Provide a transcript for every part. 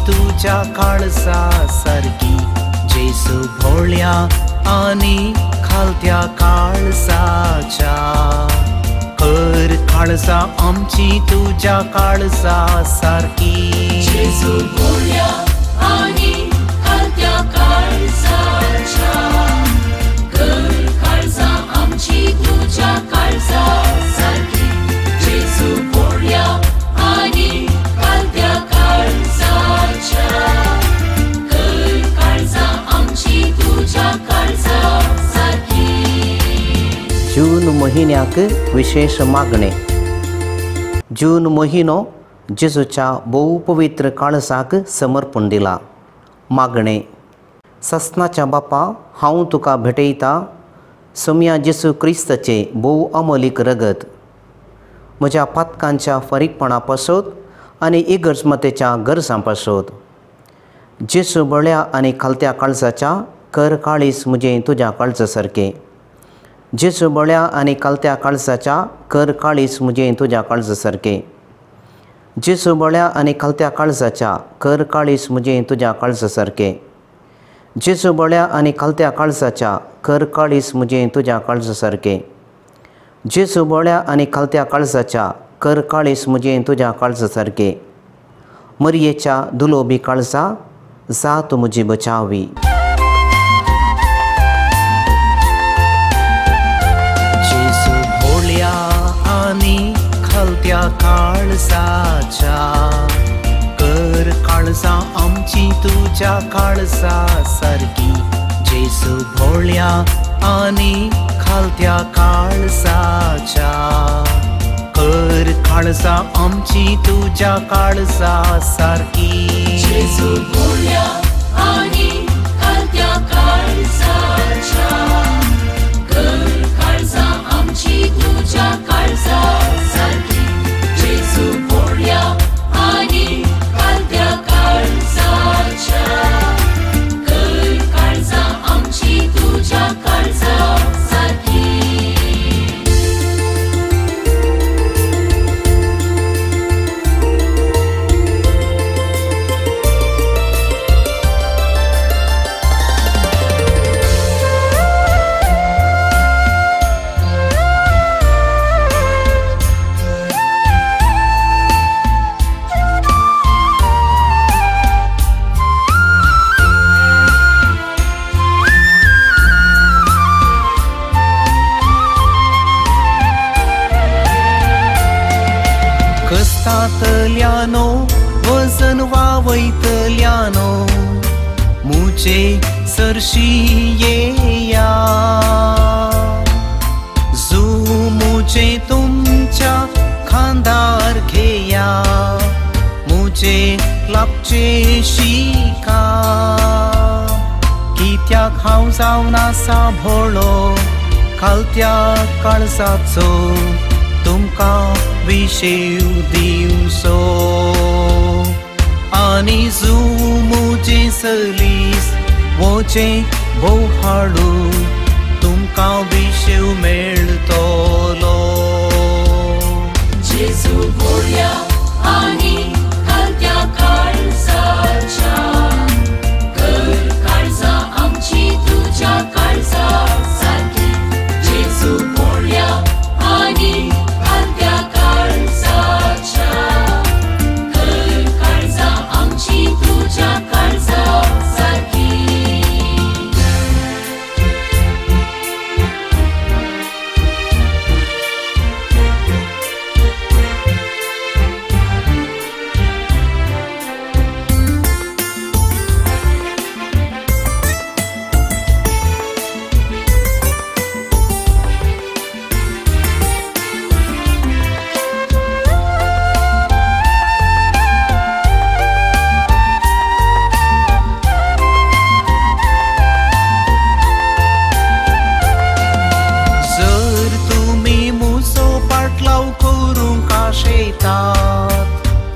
तुझ्या काळजा सारखी जेसू भोळ्या आणि खालत्या काळजाच्या कर काळजा आमची तुझ्या काळजा सारखी जेसू भोळ्या आणि खालत्या काळजाच्या कर काळजा आमची तुझ्या काळजा सारखी जेसू भोळ्या आणि खालत्या काळजाच्या कर काळजा आमची तुझ्या काळजा सारखी. जून महिन्याक विशेष मागणे. जून महिनो जेजूच्या बहु पवित्र काळजाक समर्पण दिला. मागणे. सस्नाच्या बापा, हांव तुका भेटयता सोम्या जेसू क्रिस्ताचे बहु अमोलीक रगत म्हज्या पातकांच्या फारीकपणा पासत आनी इगर्जमतेच्या गरजां पासत. जेसू बळ्या आनी खालत्या काळजाच्या कर काळीस म्हजें तुज्या काळजा सारकें. जेसू बळ्या आनी खालत्या काळजाच्या कर काळीस म्हजें तुज्या काळजा सारकें. जेसू बळ्या आनी खालत्या काळजाच्या कर काळीस म्हजें तुज्या काळजा सारकें. जेसू बळ्या आनी खालत्या काळजाच्या कर काळीस म्हजें तुज्या काळजा सारकें. जेसू बळ्या आनी खालत्या काळजाच्या कर काळीस म्हजें तुज्या काळजा सारकें. मरयेच्या दुलोबी काळजा जा तूं म्हजी बचावी. जेसू भोळ्या आणि खालत्या काळजाच्या कर काळजा आमची तुझ्या काळजा सारखी जेसू भोळ्या आणि खालत्या काळजाच्या कर काळजा आमची तुझ्या काळजा सारखी जेसू भोळ्या आणि खालत्या काळजाच्या कर काळजा आमची तुझ्या काळजा सारखी जेसू भोळ्या आणि खालत्या काळजाच्या कर काळजा आमची तुझ्या काळजा सारखी. कस्तातल्यानो वजन वावयतल्यानो मुझे सरशी येया जू मुझे तुमच्या खांदार घेया मुझे लागचे शिका कित्याक हांव जावन आसा भोळो खालत्या काळजाचो तुमकां विशेव दिवचो आनी जू मुजे सलीस वोचे भोव हाडू तुमकां विशेव मेळटलो. जेसू भोळ्या आणि खालत्या काळजाच्या कर काळजा आमची तुझ्या काळजा सारखी जेसू भोळ्या आणि खालत्या काळजाच्या कर काळजा आमची तुझ्या काळजा सारखी.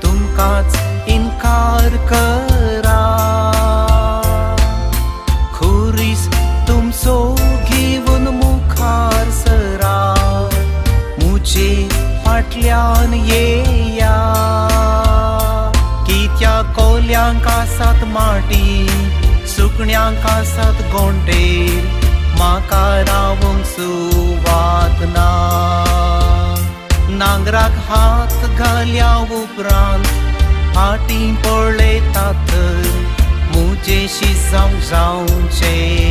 तुमकांच इन्कार करा खुरीस तुमचो घेवन मुखार सरा मुझे फाटल्यान येया कित्या कोल्यांक सुकण्यांक आसात गोंडेर म्हाका रावूंक सुवात ना नांगराक हात घाल्या उपरांत फाटीं पळयतात मुजेशी जावंक जावचें